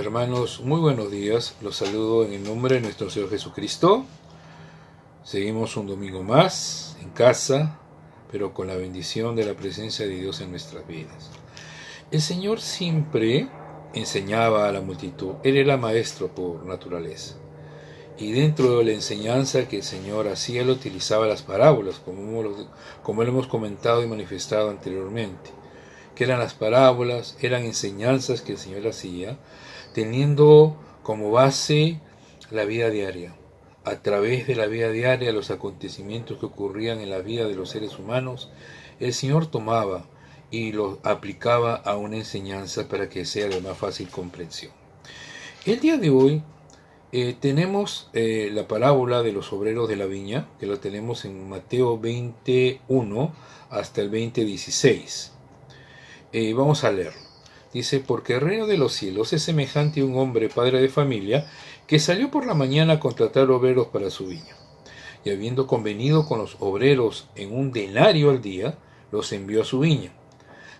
Hermanos, muy buenos días. Los saludo en el nombre de nuestro Señor Jesucristo. Seguimos un domingo más en casa, pero con la bendición de la presencia de Dios en nuestras vidas. El Señor siempre enseñaba a la multitud. Él era maestro por naturaleza. Y dentro de la enseñanza que el Señor hacía, Él utilizaba las parábolas, como lo hemos comentado y manifestado anteriormente. Que eran las parábolas, eran enseñanzas que el Señor hacía, teniendo como base la vida diaria. A través de la vida diaria, los acontecimientos que ocurrían en la vida de los seres humanos, el Señor tomaba y los aplicaba a una enseñanza para que sea de más fácil comprensión. El día de hoy tenemos la parábola de los obreros de la viña, que la tenemos en Mateo 21 hasta el 20:16. Vamos a leerlo. Dice: porque el reino de los cielos es semejante a un hombre padre de familia que salió por la mañana a contratar obreros para su viña. Y habiendo convenido con los obreros en un denario al día, los envió a su viña.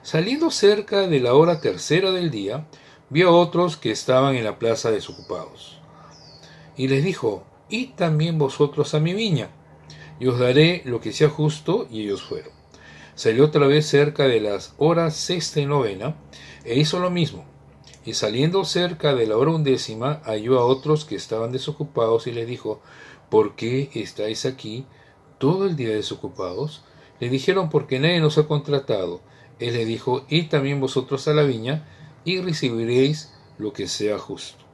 Saliendo cerca de la hora tercera del día, vio a otros que estaban en la plaza desocupados. Y les dijo: id también vosotros a mi viña, y os daré lo que sea justo. Y ellos fueron. Salió otra vez cerca de las horas sexta y novena, e hizo lo mismo. Y saliendo cerca de la hora 11, halló a otros que estaban desocupados, y les dijo: ¿por qué estáis aquí todo el día desocupados? Le dijeron: porque nadie nos ha contratado. Él les dijo: id también vosotros a la viña, y recibiréis lo que sea justo.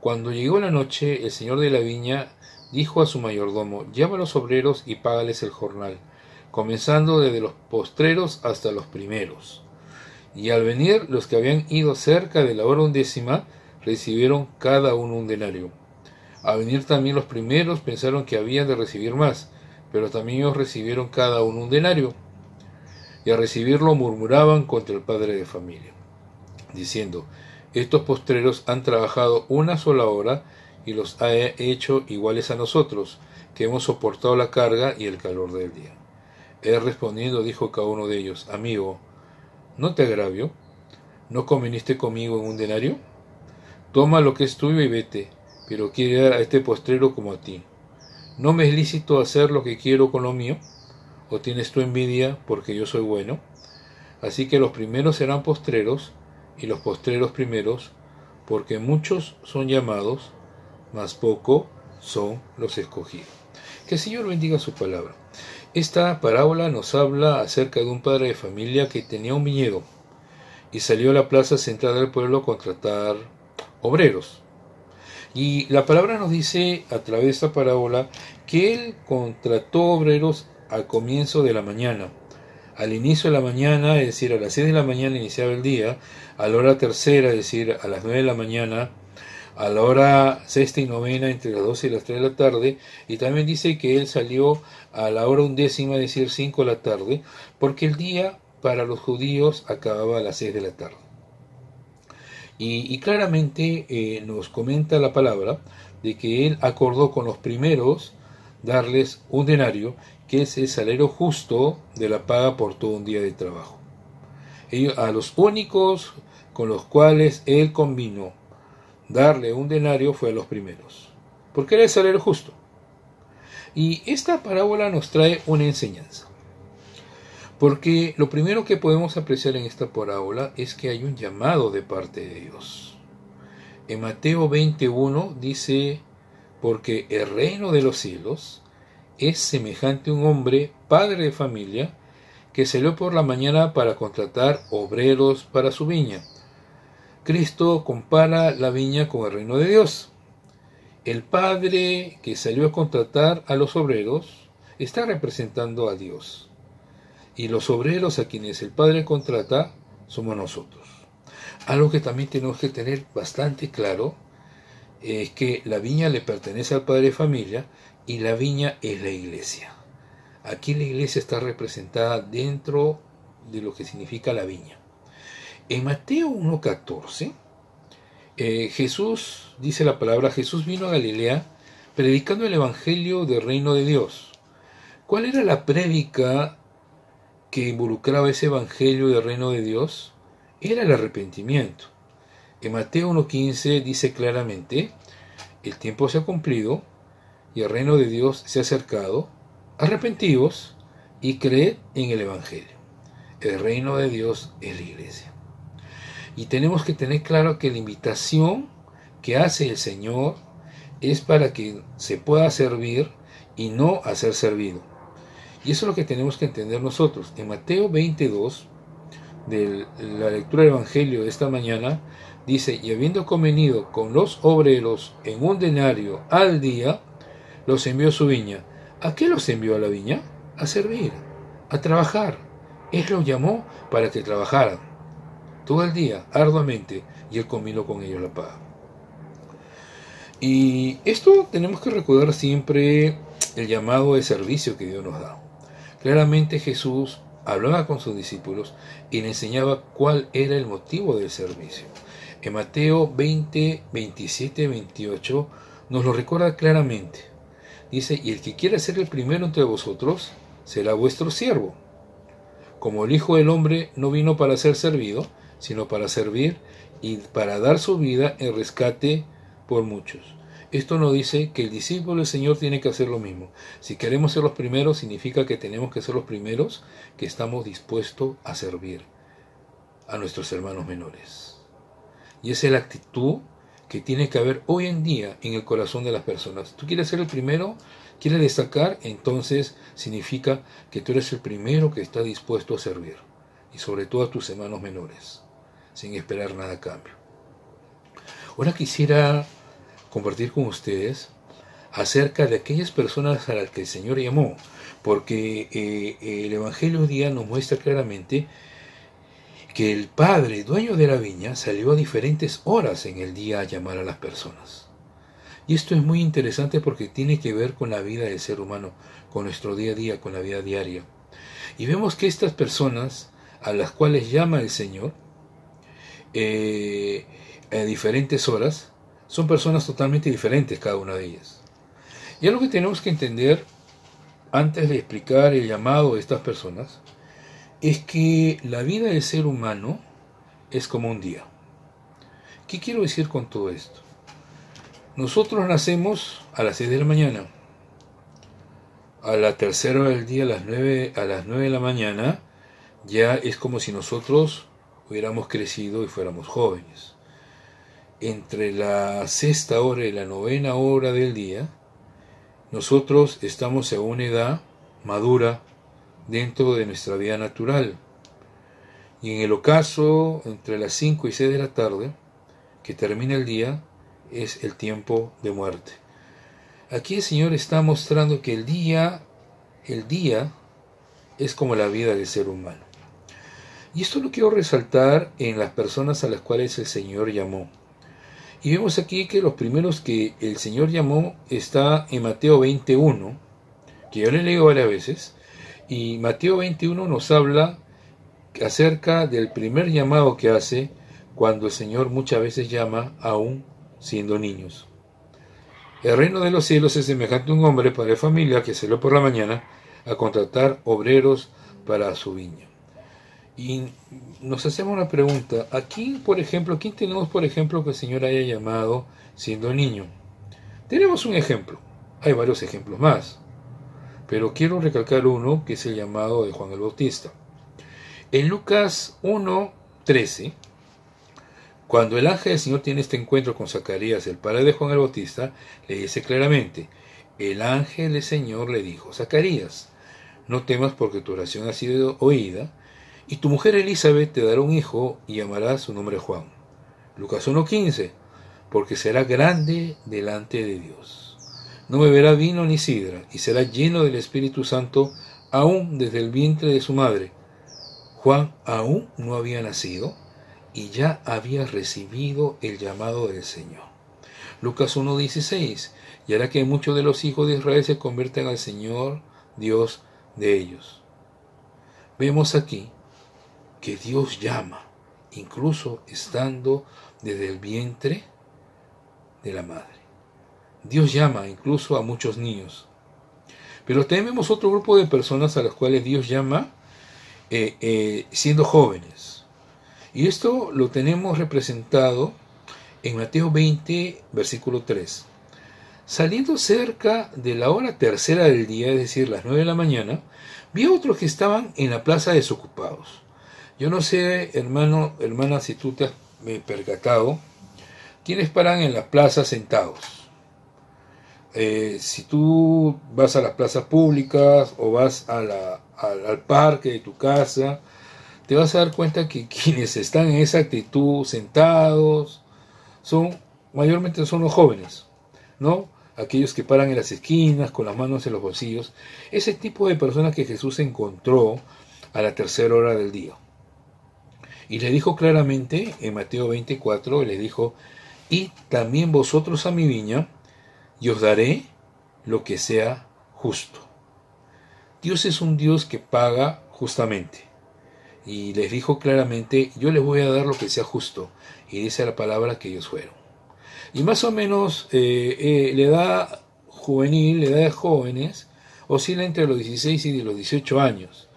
Cuando llegó la noche, el señor de la viña dijo a su mayordomo: llama a los obreros y págales el jornal, comenzando desde los postreros hasta los primeros. Y al venir los que habían ido cerca de la hora 11, recibieron cada uno un denario. Al venir también los primeros pensaron que habían de recibir más, pero también ellos recibieron cada uno un denario. Y al recibirlo murmuraban contra el padre de familia, diciendo: estos postreros han trabajado una sola hora y los ha hecho iguales a nosotros, que hemos soportado la carga y el calor del día. Él respondiendo dijo a cada uno de ellos: amigo, ¿no te agravio? ¿No conveniste conmigo en un denario? Toma lo que es tuyo y vete, pero quiere dar a este postrero como a ti. ¿No me es lícito hacer lo que quiero con lo mío? ¿O tienes tu envidia porque yo soy bueno? Así que los primeros serán postreros, y los postreros primeros, porque muchos son llamados, mas pocos son los escogidos. Que el Señor bendiga su palabra. Esta parábola nos habla acerca de un padre de familia que tenía un viñedo y salió a la plaza central del pueblo a contratar obreros. Y la palabra nos dice a través de esta parábola que él contrató obreros al comienzo de la mañana. Al inicio de la mañana, es decir, a las 6 de la mañana iniciaba el día, a la hora tercera, es decir, a las 9 de la mañana, a la hora sexta y novena, entre las 12 y las 3 de la tarde, y también dice que él salió a la hora 11, es decir, 5 de la tarde, porque el día para los judíos acababa a las 6 de la tarde. Y claramente nos comenta la palabra de que él acordó con los primeros darles un denario, que es el salario justo de la paga por todo un día de trabajo. A los únicos con los cuales él convino darle un denario fue a los primeros, porque era el salario justo. Y esta parábola nos trae una enseñanza, porque lo primero que podemos apreciar en esta parábola es que hay un llamado de parte de Dios. En Mateo 21 dice: porque el reino de los cielos es semejante a un hombre padre de familia que salió por la mañana para contratar obreros para su viña. Cristo compara la viña con el reino de Dios. El padre que salió a contratar a los obreros está representando a Dios. Y los obreros a quienes el padre contrata somos nosotros. Algo que también tenemos que tener bastante claro es que la viña le pertenece al padre de familia y la viña es la iglesia. Aquí la iglesia está representada dentro de lo que significa la viña. En Mateo 1:14, Jesús, dice la palabra, Jesús vino a Galilea predicando el evangelio del reino de Dios. ¿Cuál era la prédica que involucraba ese evangelio del reino de Dios? Era el arrepentimiento. En Mateo 1:15 dice claramente: el tiempo se ha cumplido y el reino de Dios se ha acercado. Arrepentíos y creed en el Evangelio. El reino de Dios es la iglesia. Y tenemos que tener claro que la invitación que hace el Señor es para que se pueda servir y no a ser servido. Y eso es lo que tenemos que entender nosotros. En Mateo 22, de la lectura del Evangelio de esta mañana, dice: y habiendo convenido con los obreros en un denario al día, los envió a su viña. ¿A qué los envió a la viña? A servir, a trabajar. Él los llamó para que trabajaran todo el día, arduamente, y Él combinó con ellos la paga. Y esto tenemos que recordar siempre el llamado de servicio que Dios nos da. Claramente Jesús hablaba con sus discípulos y le enseñaba cuál era el motivo del servicio. En Mateo 20, 27, 28 nos lo recuerda claramente. Dice: y el que quiera ser el primero entre vosotros será vuestro siervo. Como el Hijo del Hombre no vino para ser servido, sino para servir y para dar su vida en rescate por muchos. Esto nos dice que el discípulo del Señor tiene que hacer lo mismo. Si queremos ser los primeros, significa que tenemos que ser los primeros que estamos dispuestos a servir a nuestros hermanos menores. Y esa es la actitud que tiene que haber hoy en día en el corazón de las personas. ¿Tú quieres ser el primero? ¿Quieres destacar? Entonces significa que tú eres el primero que está dispuesto a servir. Y sobre todo a tus hermanos menores, sin esperar nada a cambio. Ahora quisiera compartir con ustedes acerca de aquellas personas a las que el Señor llamó, porque el Evangelio hoy día nos muestra claramente que el Padre, dueño de la viña, salió a diferentes horas en el día a llamar a las personas. Y esto es muy interesante porque tiene que ver con la vida del ser humano, con nuestro día a día, con la vida diaria. Y vemos que estas personas a las cuales llama el Señor a diferentes horas, son personas totalmente diferentes cada una de ellas. Y algo que tenemos que entender antes de explicar el llamado de estas personas es que la vida del ser humano es como un día. ¿Qué quiero decir con todo esto? Nosotros nacemos a las 6 de la mañana. A la tercera hora del día, a las 9 de la mañana, ya es como si nosotros hubiéramos crecido y fuéramos jóvenes. Entre la sexta hora y la novena hora del día, nosotros estamos a una edad madura dentro de nuestra vida natural. Y en el ocaso, entre las 5 y 6 de la tarde, que termina el día, es el tiempo de muerte. Aquí el Señor está mostrando que el día es como la vida del ser humano. Y esto lo quiero resaltar en las personas a las cuales el Señor llamó. Y vemos aquí que los primeros que el Señor llamó está en Mateo 21, que yo le leo varias veces, y Mateo 21 nos habla acerca del primer llamado que hace cuando el Señor muchas veces llama aún siendo niños. El reino de los cielos es semejante a un hombre padre de familia que salió por la mañana a contratar obreros para su viña. Y nos hacemos una pregunta: ¿quién tenemos por ejemplo que el Señor haya llamado siendo niño? Tenemos un ejemplo, hay varios ejemplos más, pero quiero recalcar uno que es el llamado de Juan el Bautista. En Lucas 1:13, cuando el ángel del Señor tiene este encuentro con Zacarías, el padre de Juan el Bautista, le dice claramente: el ángel del Señor le dijo: Zacarías, no temas porque tu oración ha sido oída, y tu mujer Elizabeth te dará un hijo y llamará su nombre Juan. Lucas 1:15, porque será grande delante de Dios. No beberá vino ni sidra, y será lleno del Espíritu Santo aún desde el vientre de su madre. Juan aún no había nacido y ya había recibido el llamado del Señor. Lucas 1:16, y hará que muchos de los hijos de Israel se conviertan al Señor, Dios de ellos. Vemos aquí que Dios llama, incluso estando desde el vientre de la madre. Dios llama incluso a muchos niños. Pero tenemos otro grupo de personas a las cuales Dios llama siendo jóvenes. Y esto lo tenemos representado en Mateo 20, versículo 3. Saliendo cerca de la hora tercera del día, es decir, las 9 de la mañana, vi a otros que estaban en la plaza desocupados. Yo no sé, hermano, hermana, si tú te has percatado, ¿quiénes paran en las plazas sentados? Si tú vas a las plazas públicas o vas al parque de tu casa, te vas a dar cuenta que quienes están en esa actitud sentados mayormente son los jóvenes, ¿no? Aquellos que paran en las esquinas con las manos en los bolsillos, ese tipo de personas que Jesús encontró a la tercera hora del día. Y le dijo claramente en Mateo 24, le dijo: "Id también vosotros a mi viña, y os daré lo que sea justo". Dios es un Dios que paga justamente. Y les dijo claramente: yo les voy a dar lo que sea justo. Y dice la palabra que ellos fueron. Y más o menos la edad juvenil, la edad de jóvenes, oscila entre los 16 y los 18 años.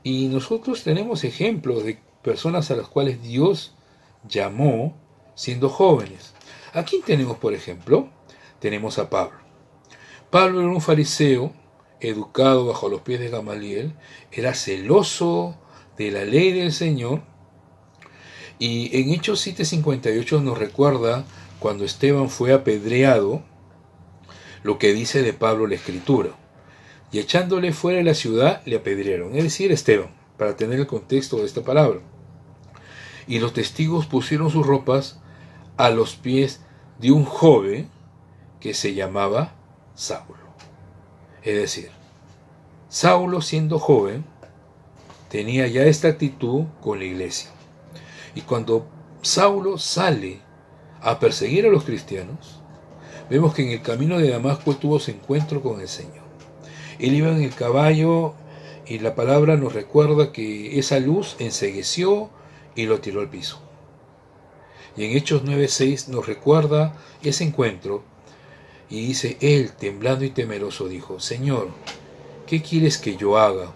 Y nosotros tenemos ejemplos de personas a las cuales Dios llamó siendo jóvenes. ¿A quién tenemos, por ejemplo? Tenemos a Pablo. Pablo era un fariseo, educado bajo los pies de Gamaliel, era celoso de la ley del Señor, y en Hechos 7:58 nos recuerda cuando Esteban fue apedreado, lo que dice de Pablo la Escritura: y echándole fuera de la ciudad le apedrearon, es decir, Esteban, para tener el contexto de esta palabra. Y los testigos pusieron sus ropas a los pies de un joven que se llamaba Saulo. Es decir, Saulo, siendo joven, tenía ya esta actitud con la iglesia. Y cuando Saulo sale a perseguir a los cristianos, vemos que en el camino de Damasco tuvo su encuentro con el Señor. Él iba en el caballo y la palabra nos recuerda que esa luz encegueció y lo tiró al piso. Y en Hechos 9:6 nos recuerda ese encuentro y dice: él, temblando y temeroso, dijo: Señor, ¿qué quieres que yo haga?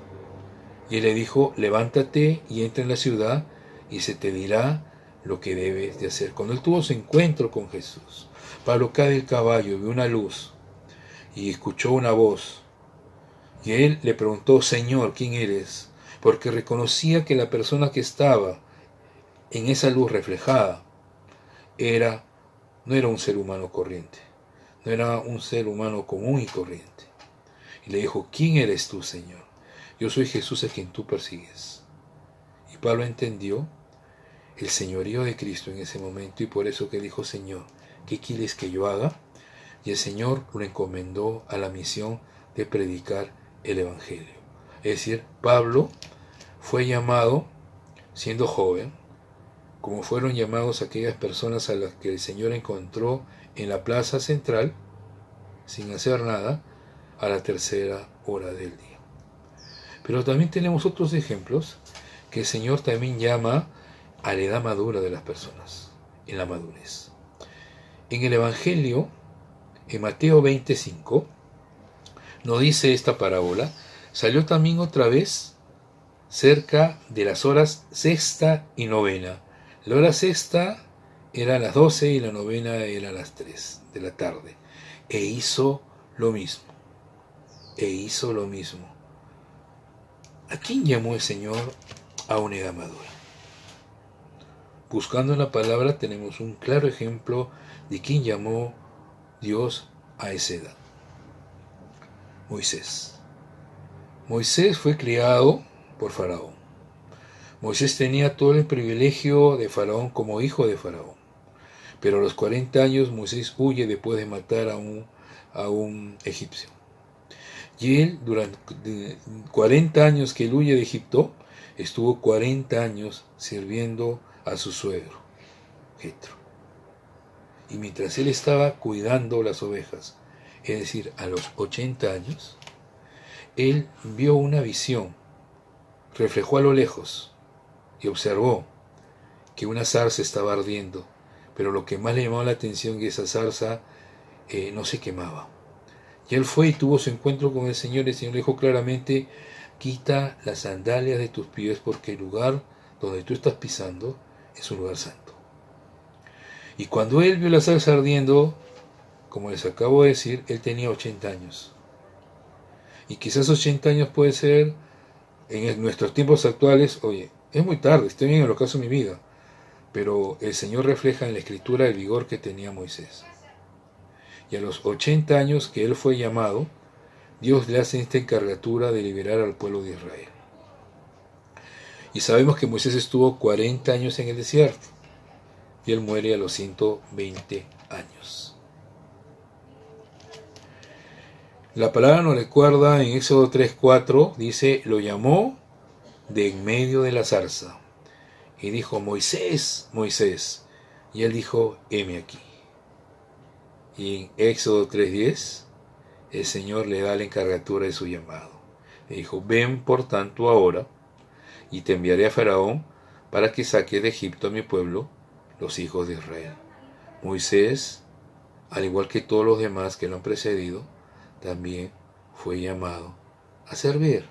Y él le dijo: levántate y entra en la ciudad y se te dirá lo que debes de hacer. Cuando él tuvo su encuentro con Jesús, Pablo cae del caballo, vio una luz y escuchó una voz. Y él le preguntó: Señor, ¿quién eres? Porque reconocía que la persona que estaba en esa luz reflejada no era un ser humano corriente, no era un ser humano común y corriente. Y le dijo: ¿quién eres tú, Señor? Yo soy Jesús a quien tú persigues. Y Pablo entendió el señorío de Cristo en ese momento, y por eso que dijo: Señor, ¿qué quieres que yo haga? Y el Señor lo encomendó a la misión de predicar el Evangelio. Es decir, Pablo fue llamado siendo joven, como fueron llamados aquellas personas a las que el Señor encontró en la plaza central, sin hacer nada, a la tercera hora del día. Pero también tenemos otros ejemplos que el Señor también llama a la edad madura de las personas, en la madurez. En el Evangelio, en Mateo 25, nos dice esta parábola: salió también otra vez cerca de las horas sexta y novena. La hora sexta era a las 12 y la novena era a las 3 de la tarde. E hizo lo mismo. ¿A quién llamó el Señor a una edad madura? Buscando en la palabra tenemos un claro ejemplo de quién llamó Dios a esa edad. Moisés. Moisés fue criado por Faraón. Moisés tenía todo el privilegio de Faraón como hijo de Faraón. Pero a los 40 años Moisés huye después de matar a un egipcio. Y él, durante 40 años que él huye de Egipto, estuvo 40 años sirviendo a su suegro, Jetro. Y mientras él estaba cuidando las ovejas, es decir, a los 80 años, él vio una visión, reflejó a lo lejos y observó que una zarza estaba ardiendo, pero lo que más le llamó la atención es que esa zarza no se quemaba. Y él fue y tuvo su encuentro con el Señor, y el Señor le dijo claramente: quita las sandalias de tus pies, porque el lugar donde tú estás pisando es un lugar santo. Y cuando él vio la zarza ardiendo, como les acabo de decir, él tenía 80 años. Y quizás 80 años puede ser, en nuestros tiempos actuales, oye, es muy tarde, estoy en el ocaso de mi vida. Pero el Señor refleja en la Escritura el vigor que tenía Moisés. Y a los 80 años que él fue llamado, Dios le hace esta encargatura de liberar al pueblo de Israel. Y sabemos que Moisés estuvo 40 años en el desierto. Y él muere a los 120 años. La palabra nos recuerda en Éxodo 3:4, dice, lo llamó de en medio de la zarza. Y dijo, Moisés, Moisés. Y él dijo, heme aquí. Y en Éxodo 3:10, el Señor le da la encargatura de su llamado. Le dijo, ven por tanto ahora, y te enviaré a Faraón para que saque de Egipto a mi pueblo, los hijos de Israel. Moisés, al igual que todos los demás que lo han precedido, también fue llamado a servir.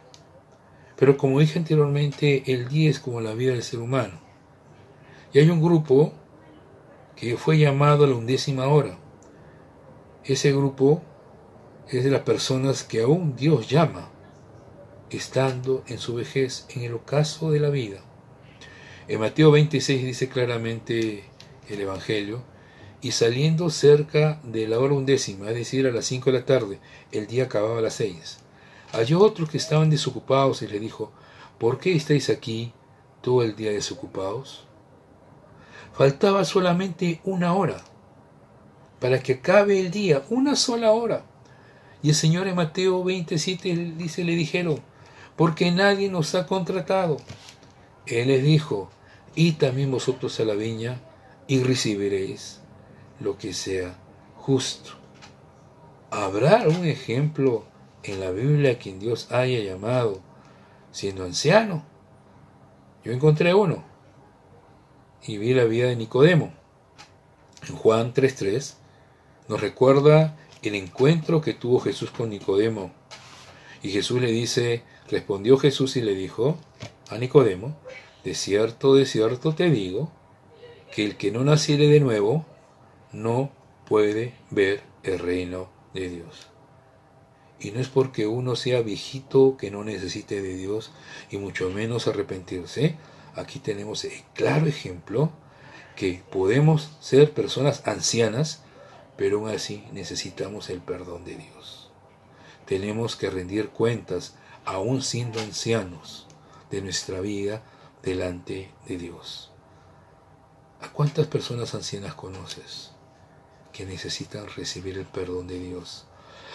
Pero como dije anteriormente, el día es como la vida del ser humano. Y hay un grupo que fue llamado a la 11ª hora. Ese grupo es de las personas que aún Dios llama, estando en su vejez, en el ocaso de la vida. En Mateo 26 dice claramente el Evangelio, y saliendo cerca de la hora 11ª, es decir, a las 5 de la tarde, el día acababa a las 6, halló otros que estaban desocupados y le dijo, ¿por qué estáis aquí todo el día desocupados? Faltaba solamente 1 hora para que acabe el día, 1 sola hora. Y el Señor en Mateo 27 dice, le dijeron, porque nadie nos ha contratado. Él les dijo, id también vosotros a la viña y recibiréis lo que sea justo. ¿Habrá un ejemplo en la Biblia a quien Dios haya llamado siendo anciano? Yo encontré uno y vi la vida de Nicodemo. En Juan 3:3 nos recuerda el encuentro que tuvo Jesús con Nicodemo. Y Jesús le dice, respondió Jesús y le dijo a Nicodemo, de cierto te digo, que el que no naciere de nuevo no puede ver el reino de Dios. Y no es porque uno sea viejito que no necesite de Dios y mucho menos arrepentirse. Aquí tenemos el claro ejemplo que podemos ser personas ancianas, pero aún así necesitamos el perdón de Dios. Tenemos que rendir cuentas, aún siendo ancianos, de nuestra vida delante de Dios. ¿A cuántas personas ancianas conoces que necesitan recibir el perdón de Dios?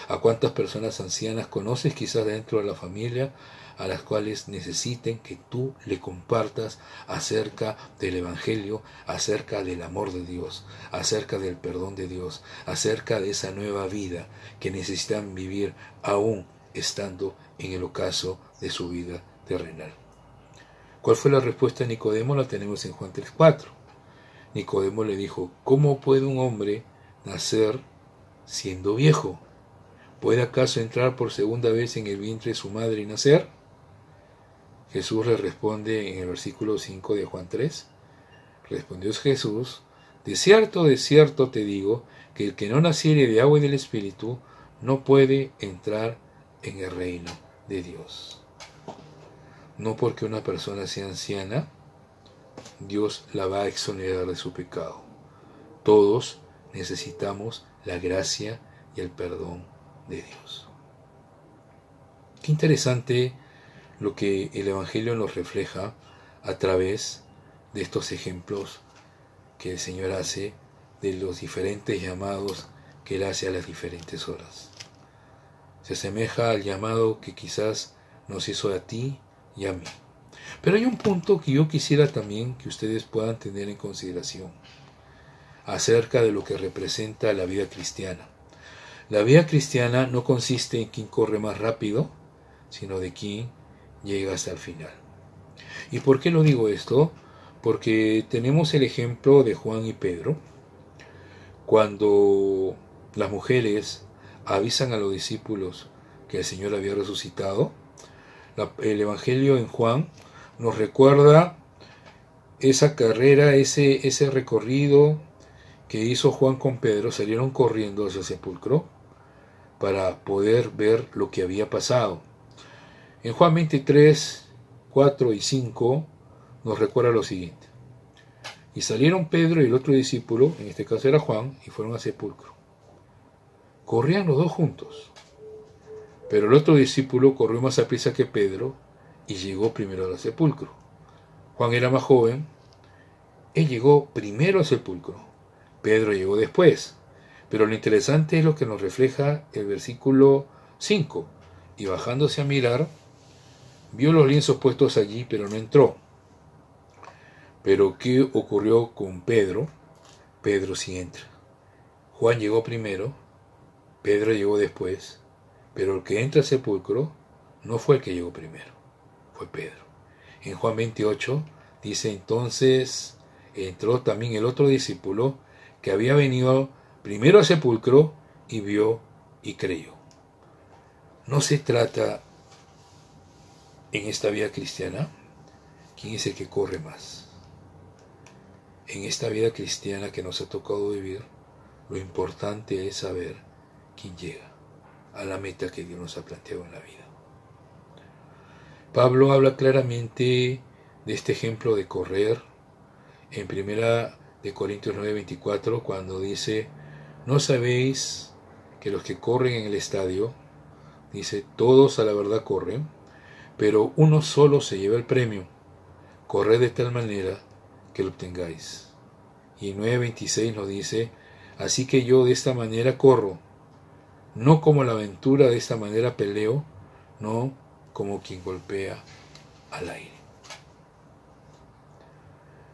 ¿A cuántas personas ancianas conoces quizás dentro de la familia a las cuales necesiten que tú le compartas acerca del Evangelio, acerca del amor de Dios, acerca del perdón de Dios, acerca de esa nueva vida que necesitan vivir aún estando en el ocaso de su vida terrenal? ¿Cuál fue la respuesta de Nicodemo? La tenemos en Juan 3:4. Nicodemo le dijo, ¿cómo puede un hombre nacer siendo viejo? ¿Puede acaso entrar por segunda vez en el vientre de su madre y nacer? Jesús le responde en el versículo 5 de Juan 3. Respondió Jesús, de cierto te digo, que el que no naciere de agua y del Espíritu no puede entrar en el reino de Dios. No porque una persona sea anciana, Dios la va a exonerar de su pecado. Todos necesitamos la gracia y el perdón de Dios. Qué interesante lo que el Evangelio nos refleja a través de estos ejemplos que el Señor hace de los diferentes llamados que Él hace a las diferentes horas. Se asemeja al llamado que quizás nos hizo a ti y a mí. Pero hay un punto que yo quisiera también que ustedes puedan tener en consideración acerca de lo que representa la vida cristiana. La vida cristiana no consiste en quién corre más rápido, sino de quién llega hasta el final. ¿Y por qué lo digo esto? Porque tenemos el ejemplo de Juan y Pedro, cuando las mujeres avisan a los discípulos que el Señor había resucitado. El Evangelio en Juan nos recuerda esa carrera, ese recorrido que hizo Juan con Pedro, salieron corriendo hacia el sepulcro para poder ver lo que había pasado. En Juan 23, 4 y 5 nos recuerda lo siguiente. Y salieron Pedro y el otro discípulo, en este caso era Juan, y fueron al sepulcro. Corrían los dos juntos, pero el otro discípulo corrió más a prisa que Pedro y llegó primero al sepulcro. Juan era más joven, él llegó primero al sepulcro, Pedro llegó después. Pero lo interesante es lo que nos refleja el versículo 5. Y bajándose a mirar, vio los lienzos puestos allí, pero no entró. Pero ¿qué ocurrió con Pedro? Pedro sí entra. Juan llegó primero, Pedro llegó después, pero el que entra al sepulcro no fue el que llegó primero, fue Pedro. En Juan 28 dice, entonces entró también el otro discípulo que había venido primero al sepulcro y vio y creyó. No se trata en esta vida cristiana quién es el que corre más. En esta vida cristiana que nos ha tocado vivir, lo importante es saber quién llega a la meta que Dios nos ha planteado en la vida. Pablo habla claramente de este ejemplo de correr en 1 Corintios 9:24, cuando dice, ¿no sabéis que los que corren en el estadio, dice, todos a la verdad corren, pero uno solo se lleva el premio? Corred de tal manera que lo obtengáis. Y 9:26 nos dice, así que yo de esta manera corro, no como la aventura, de esta manera peleo, no como quien golpea al aire.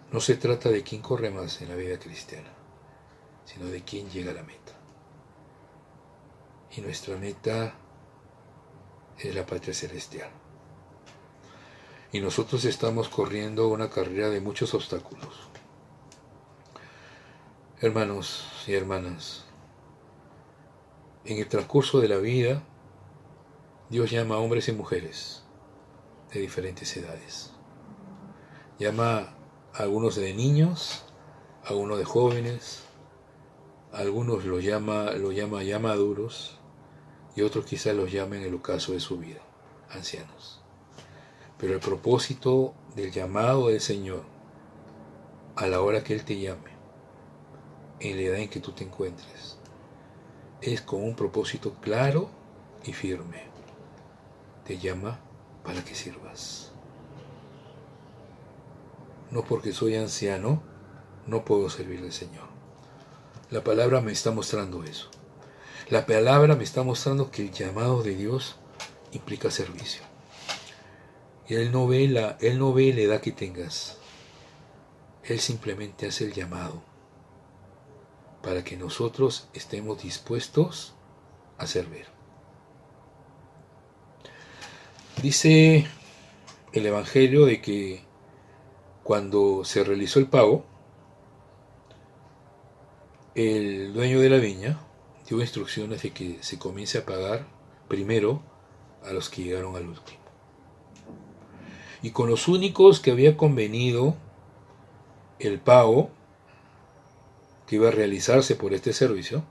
No se trata de quién corre más en la vida cristiana, sino de quién llega a la meta. Y nuestra meta es la patria celestial. Y nosotros estamos corriendo una carrera de muchos obstáculos. Hermanos y hermanas, en el transcurso de la vida, Dios llama a hombres y mujeres de diferentes edades. Llama a algunos de niños, a algunos de jóvenes, a algunos lo llama ya maduros, y otros quizás los llamen en el ocaso de su vida, ancianos. Pero el propósito del llamado del Señor, a la hora que Él te llame, en la edad en que tú te encuentres, es con un propósito claro y firme. Te llama para que sirvas. No porque soy anciano, no puedo servir al Señor. La palabra me está mostrando eso. La palabra me está mostrando que el llamado de Dios implica servicio. Y Él no ve la edad que tengas. Él simplemente hace el llamado para que nosotros estemos dispuestos a servir. Dice el Evangelio de que cuando se realizó el pago, el dueño de la viña dio instrucciones de que se comience a pagar primero a los que llegaron al último. Y con los únicos que había convenido el pago que iba a realizarse por este servicio,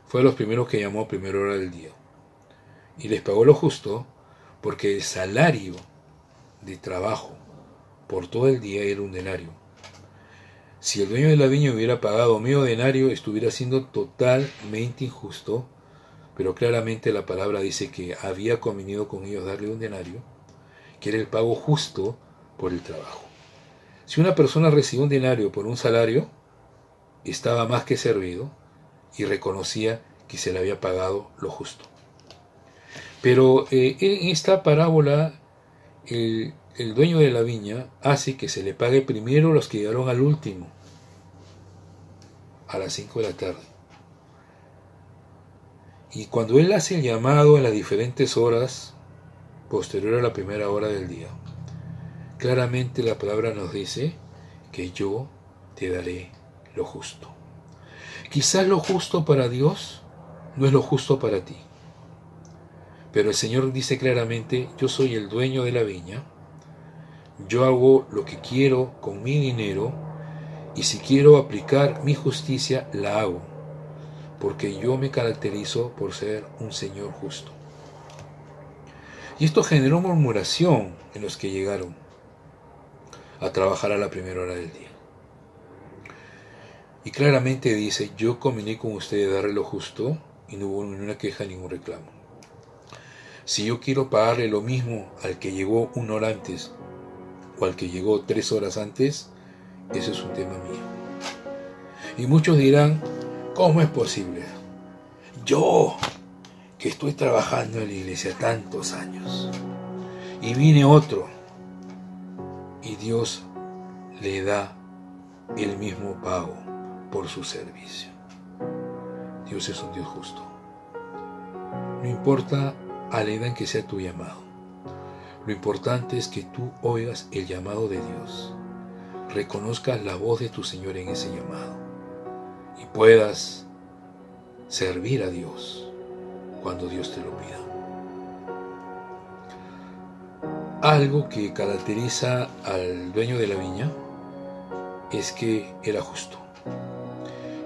fue a los primeros que llamó a primera hora del día. Y les pagó lo justo, porque el salario de trabajo por todo el día era un denario. Si el dueño de la viña hubiera pagado medio denario, estuviera siendo totalmente injusto, pero claramente la palabra dice que había convenido con ellos darle un denario, que era el pago justo por el trabajo. Si una persona recibió un denario por un salario, estaba más que servido y reconocía que se le había pagado lo justo. Pero en esta parábola, el dueño de la viña hace que se le pague primero a los que llegaron al último, a las 5 de la tarde. Y cuando él hace el llamado a las diferentes horas posterior a la primera hora del día, claramente la palabra nos dice que yo te daré lo justo. Quizás lo justo para Dios no es lo justo para ti, pero el Señor dice claramente, yo soy el dueño de la viña, yo hago lo que quiero con mi dinero, Y si quiero aplicar mi justicia, la hago, porque yo me caracterizo por ser un Señor justo. Y esto generó murmuración en los que llegaron a trabajar a la primera hora del día. Y claramente dice, yo convení con ustedes darle lo justo, y no hubo ninguna queja, ningún reclamo. Si yo quiero pagarle lo mismo al que llegó 1 hora antes o al que llegó 3 horas antes, eso es un tema mío. Y muchos dirán, ¿cómo es posible? Yo, que estoy trabajando en la iglesia tantos años, y viene otro, y Dios le da el mismo pago por su servicio. Dios es un Dios justo. No importa a la edad en que sea tu llamado. Lo importante es que tú oigas el llamado de Dios, reconozcas la voz de tu Señor en ese llamado y puedas servir a Dios cuando Dios te lo pida. Algo que caracteriza al dueño de la viña es que era justo.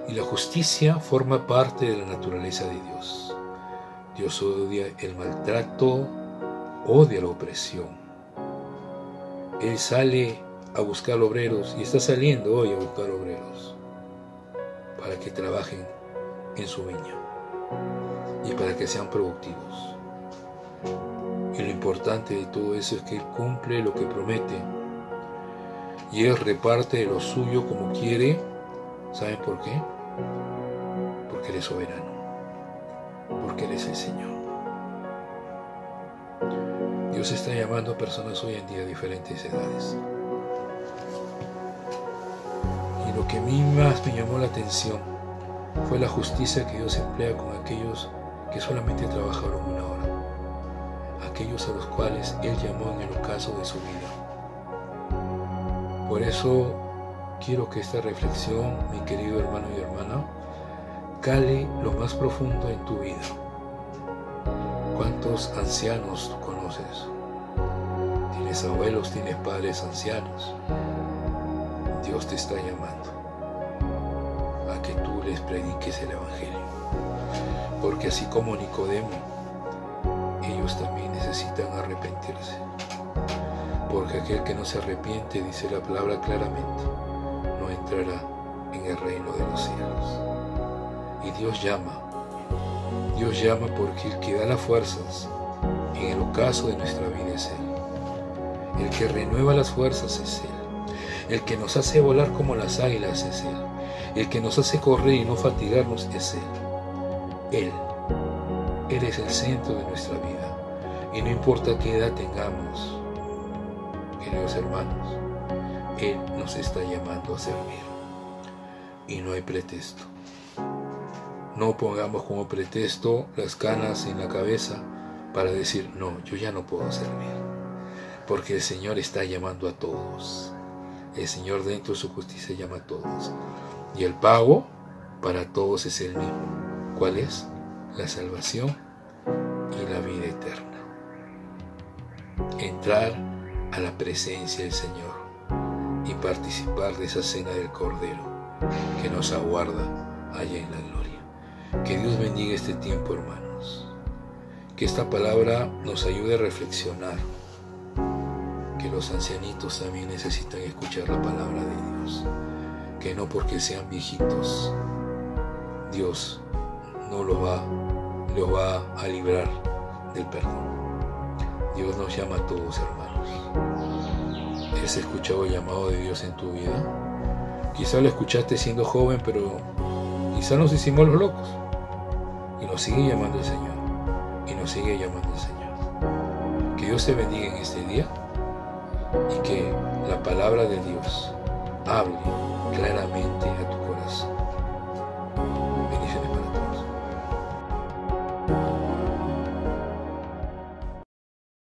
Y la justicia forma parte de la naturaleza de Dios. Dios odia el maltrato, odia la opresión. Él sale a buscar obreros y está saliendo hoy a buscar obreros para que trabajen en su viña y para que sean productivos. Y lo importante de todo eso es que Él cumple lo que promete y Él reparte de lo suyo como quiere. ¿Saben por qué? Porque Él es soberano, porque Él es el Señor. Dios está llamando a personas hoy en día de diferentes edades. Y lo que a mí más me llamó la atención fue la justicia que Dios emplea con aquellos que solamente trabajaron 1 hora, aquellos a los cuales Él llamó en el ocaso de su vida. Por eso quiero que esta reflexión, mi querido hermano y hermana, cale lo más profundo en tu vida. ¿Cuántos ancianos tú conoces? ¿Tienes abuelos, tienes padres ancianos? Dios te está llamando a que tú les prediques el Evangelio. Porque así como Nicodemo, ellos también necesitan arrepentirse. Porque aquel que no se arrepiente, dice la palabra claramente, no entrará en el reino de los cielos. Y Dios llama porque el que da las fuerzas en el ocaso de nuestra vida es Él. El que renueva las fuerzas es Él. El que nos hace volar como las águilas es Él. El que nos hace correr y no fatigarnos es Él. Él es el centro de nuestra vida. Y no importa qué edad tengamos, queridos hermanos, Él nos está llamando a servir. Y no hay pretexto. No pongamos como pretexto las canas en la cabeza para decir, no, yo ya no puedo servir. Porque el Señor está llamando a todos. El Señor dentro de su justicia llama a todos. Y el pago para todos es el mismo. ¿Cuál es? La salvación y la vida eterna. Entrar a la presencia del Señor y participar de esa cena del Cordero que nos aguarda allá en la gloria. Que Dios bendiga este tiempo, hermanos. Que esta palabra nos ayude a reflexionar. Que los ancianitos también necesitan escuchar la palabra de Dios. Que no porque sean viejitos, Dios no los va a librar del perdón. Dios nos llama a todos, hermanos. ¿Has escuchado el llamado de Dios en tu vida? Quizá lo escuchaste siendo joven, pero quizá nos hicimos los locos. Y nos sigue llamando el Señor. Y nos sigue llamando el Señor. Que Dios te bendiga en este día. Y que la palabra de Dios hable claramente a tu corazón.